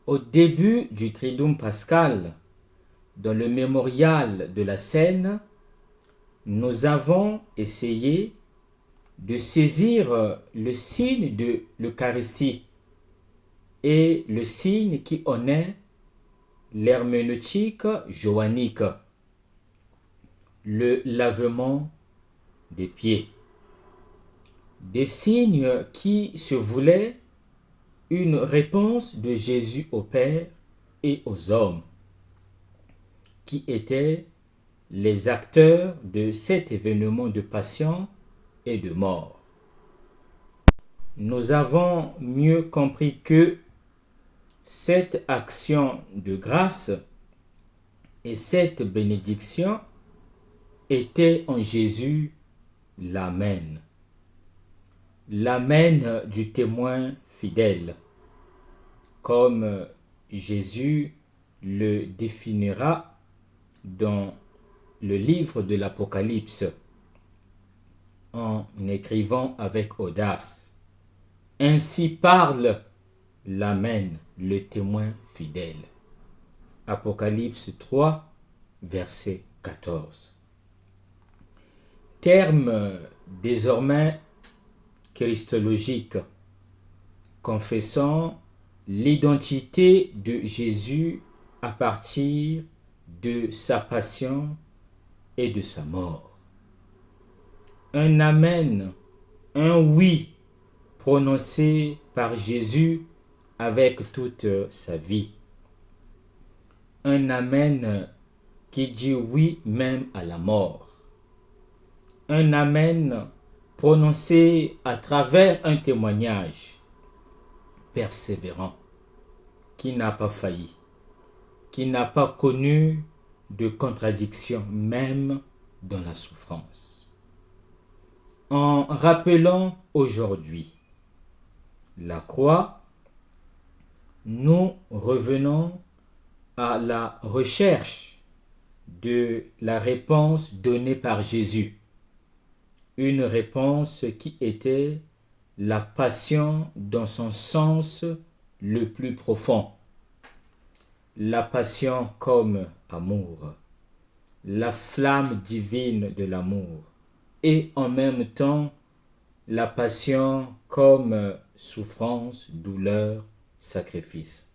Au début du Triduum pascal, dans le mémorial de la Seine, nous avons essayé de saisir le signe de l'Eucharistie et le signe qui en est l'herméneutique joannique, le lavement des pieds. Des signes qui se voulaient une réponse de Jésus au Père et aux hommes, qui étaient les acteurs de cet événement de passion et de mort. Nous avons mieux compris que cette action de grâce et cette bénédiction étaient en Jésus l'Amen. L'Amen du témoin fidèle, comme Jésus le définira dans le livre de l'Apocalypse, en écrivant avec audace. Ainsi parle l'Amen, le témoin fidèle. Apocalypse 3, verset 14. Terme désormais christologique, confessant l'identité de Jésus à partir de sa passion et de sa mort. Un Amen, un oui prononcé par Jésus avec toute sa vie. Un Amen qui dit oui même à la mort. Un Amen prononcé à travers un témoignage persévérant, qui n'a pas failli, qui n'a pas connu de contradiction même dans la souffrance. En rappelant aujourd'hui la croix, nous revenons à la recherche de la réponse donnée par Jésus. Une réponse qui était la passion dans son sens le plus profond. La passion comme amour, la flamme divine de l'amour, et en même temps la passion comme souffrance, douleur, sacrifice.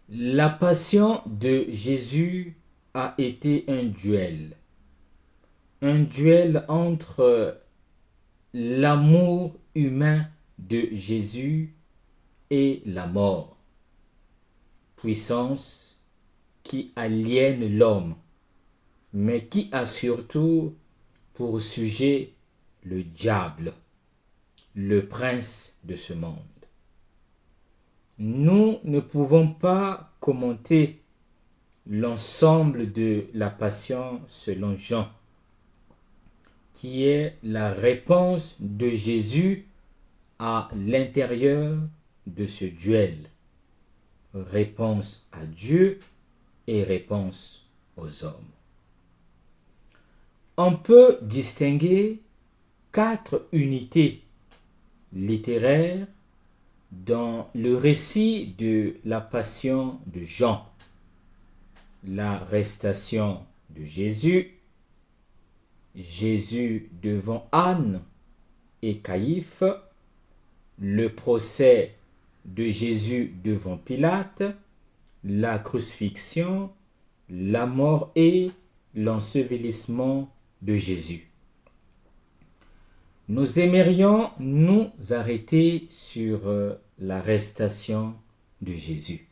La passion de Jésus a été un duel entre l'amour humain de Jésus et la mort, puissance qui aliène l'homme, mais qui a surtout pour sujet le diable, le prince de ce monde. Nous ne pouvons pas commenter l'ensemble de la passion selon Jean, qui est la réponse de Jésus à l'intérieur de ce duel. Réponse à Dieu et réponse aux hommes. On peut distinguer 4 unités littéraires dans le récit de la passion de Jean. L'arrestation de Jésus, Jésus devant Anne et Caïphe, le procès de Jésus devant Pilate, la crucifixion, la mort et l'ensevelissement de Jésus. Nous aimerions nous arrêter sur l'arrestation de Jésus.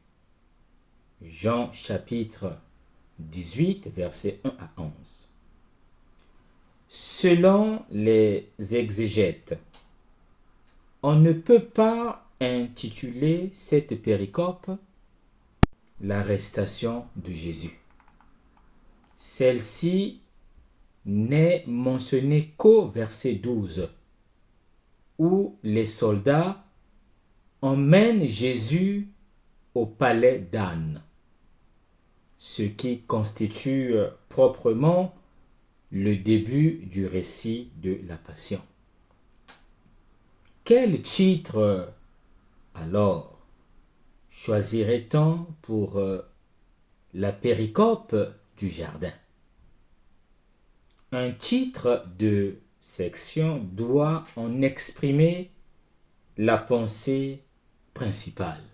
Jean chapitre 18, versets 1 à 11. Selon les exégètes, on ne peut pas intituler cette péricope l'arrestation de Jésus. Celle-ci n'est mentionnée qu'au verset 12, où les soldats emmènent Jésus au palais d'Anne, ce qui constitue proprement le début du récit de la Passion. Quel titre alors choisirait-on pour la péricope du jardin? Un titre de section doit en exprimer la pensée principale.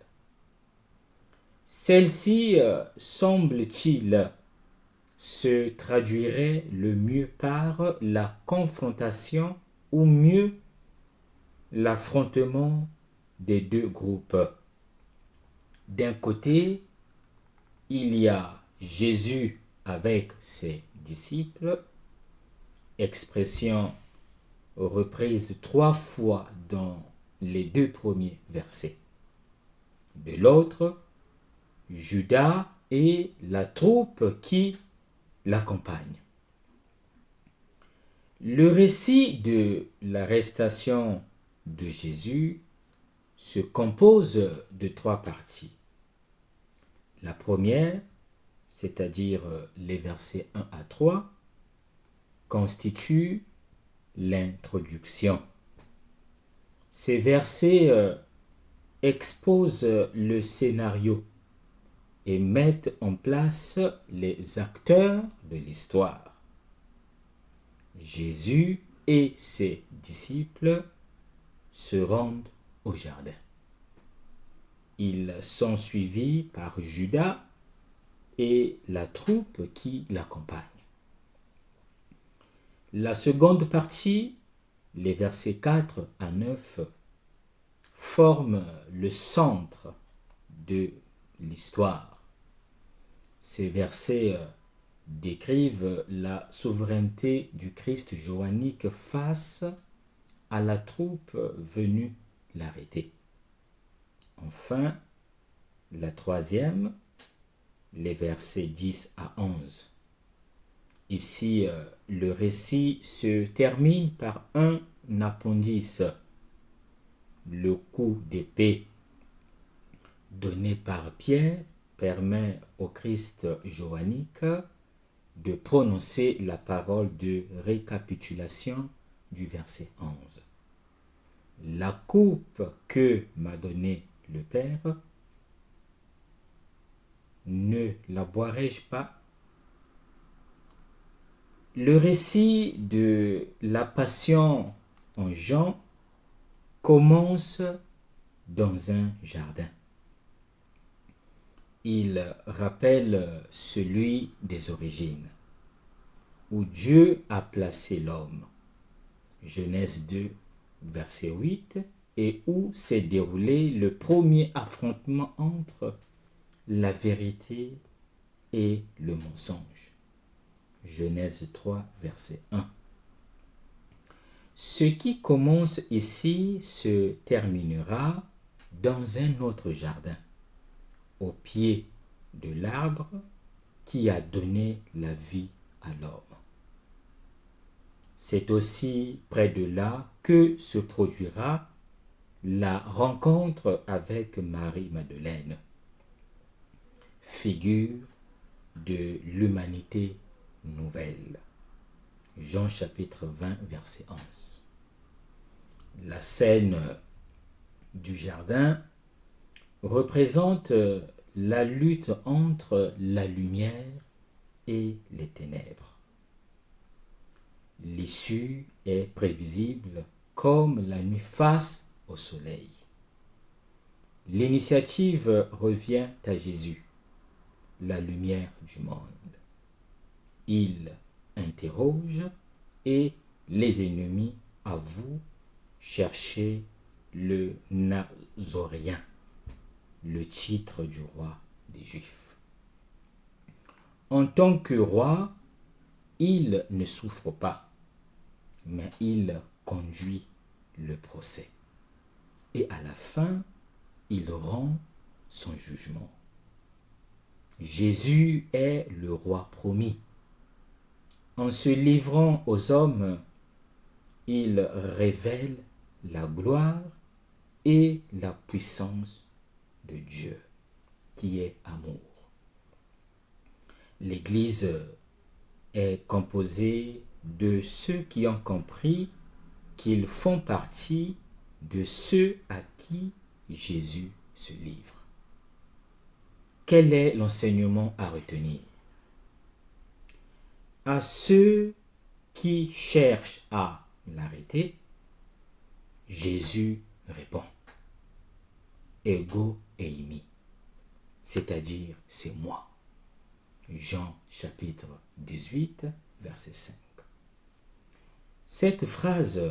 Celle-ci, semble-t-il, se traduirait le mieux par la confrontation ou mieux l'affrontement des deux groupes. D'un côté, il y a Jésus avec ses disciples, expression reprise 3 fois dans les 2 premiers versets. De l'autre, Judas et la troupe qui l'accompagne. Le récit de l'arrestation de Jésus se compose de 3 parties. La première, c'est-à-dire les versets 1 à 3, constitue l'introduction. Ces versets exposent le scénario et mettent en place les acteurs de l'histoire. Jésus et ses disciples se rendent au jardin. Ils sont suivis par Judas et la troupe qui l'accompagne. La seconde partie, les versets 4 à 9, forment le centre de l'histoire. Ces versets décrivent la souveraineté du Christ joannique face à la troupe venue l'arrêter. Enfin, la troisième, les versets 10 à 11. Ici, le récit se termine par un appendice. Le coup d'épée donné par Pierre permet au Christ joannique de prononcer la parole de récapitulation du verset 11. La coupe que m'a donnée le Père, ne la boirai-je pas? Le récit de la Passion en Jean commence dans un jardin. Il rappelle celui des origines, où Dieu a placé l'homme. Genèse 2, verset 8, et où s'est déroulé le premier affrontement entre la vérité et le mensonge. Genèse 3, verset 1. Ce qui commence ici se terminera dans un autre jardin, au pied de l'arbre qui a donné la vie à l'homme. C'est aussi près de là que se produira la rencontre avec Marie-Madeleine, figure de l'humanité nouvelle. Jean chapitre 20, verset 11. La scène du jardin représente la lutte entre la lumière et les ténèbres. L'issue est prévisible comme la nuit face au soleil. L'initiative revient à Jésus, la lumière du monde. Il interroge et les ennemis avouent chercher le Nazoréen, le titre du roi des Juifs. En tant que roi, il ne souffre pas, mais il conduit le procès. Et à la fin, il rend son jugement. Jésus est le roi promis. En se livrant aux hommes, il révèle la gloire et la puissance de Dieu, qui est amour. L'Église est composée de ceux qui ont compris qu'ils font partie de ceux à qui Jésus se livre. quel est l'enseignement à retenir? À ceux qui cherchent à l'arrêter, Jésus répond: Ego eimi, c'est-à-dire c'est moi. Jean chapitre 18, verset 5. Cette phrase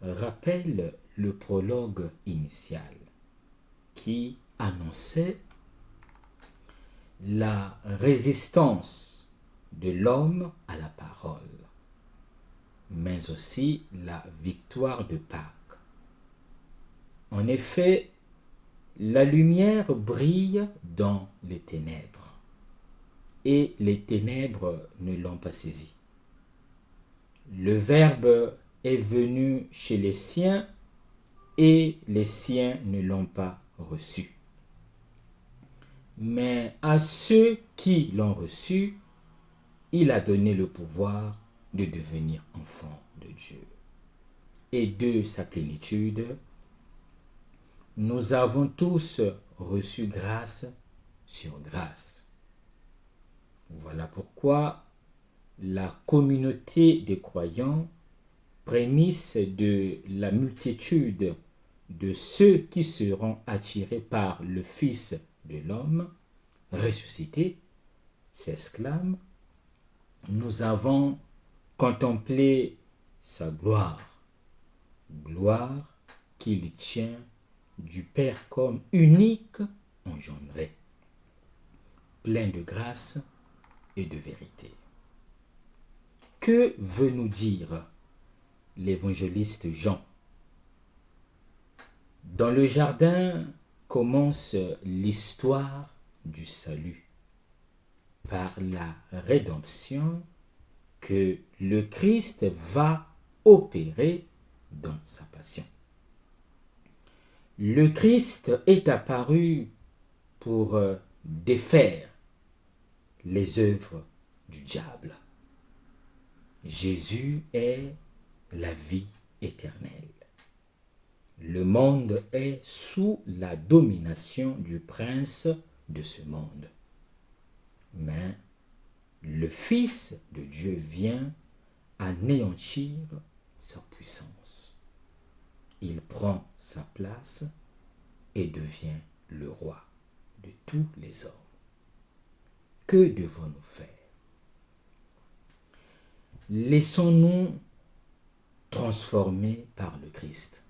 rappelle le prologue initial qui annonçait la résistance de l'homme à la parole, mais aussi la victoire de Pâques. En effet, la lumière brille dans les ténèbres, et les ténèbres ne l'ont pas saisi. Le Verbe est venu chez les siens, et les siens ne l'ont pas reçu. Mais à ceux qui l'ont reçu, il a donné le pouvoir de devenir enfants de Dieu. Et de sa plénitude, nous avons tous reçu grâce sur grâce. Voilà pourquoi la communauté des croyants, prémisse de la multitude de ceux qui seront attirés par le Fils de l'homme ressuscité, s'exclame: nous avons contemplé sa gloire, gloire qu'il tient du Père comme unique engendré, plein de grâce et de vérité. Que veut nous dire l'évangéliste Jean? Dans le jardin commence l'histoire du salut par la rédemption que le Christ va opérer dans sa passion. Le Christ est apparu pour défaire les œuvres du diable. Jésus est la vie éternelle. Le monde est sous la domination du prince de ce monde. Mais le Fils de Dieu vient anéantir sa puissance. Il prend sa place et devient le roi de tous les hommes. Que devons-nous faire? Laissons-nous transformer par le Christ.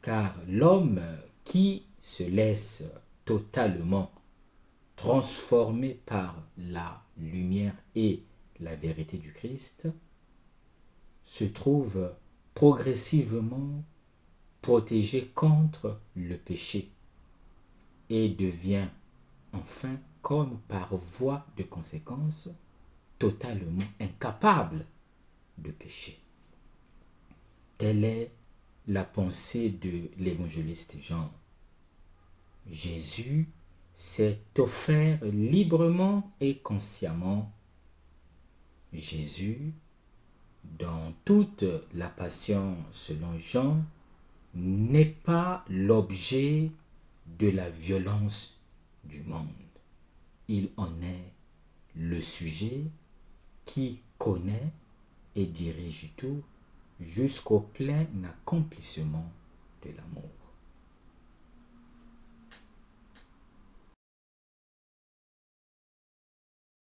Car l'homme qui se laisse totalement transformer par la lumière et la vérité du Christ se trouve progressivement protégé contre le péché et devient enfin, comme par voie de conséquence, totalement incapable de pécher. Telle est la pensée de l'évangéliste Jean. Jésus s'est offert librement et consciemment. Jésus, dans toute la passion selon Jean, n'est pas l'objet de la violence du monde. Il en est le sujet qui connaît et dirige tout jusqu'au plein accomplissement de l'amour.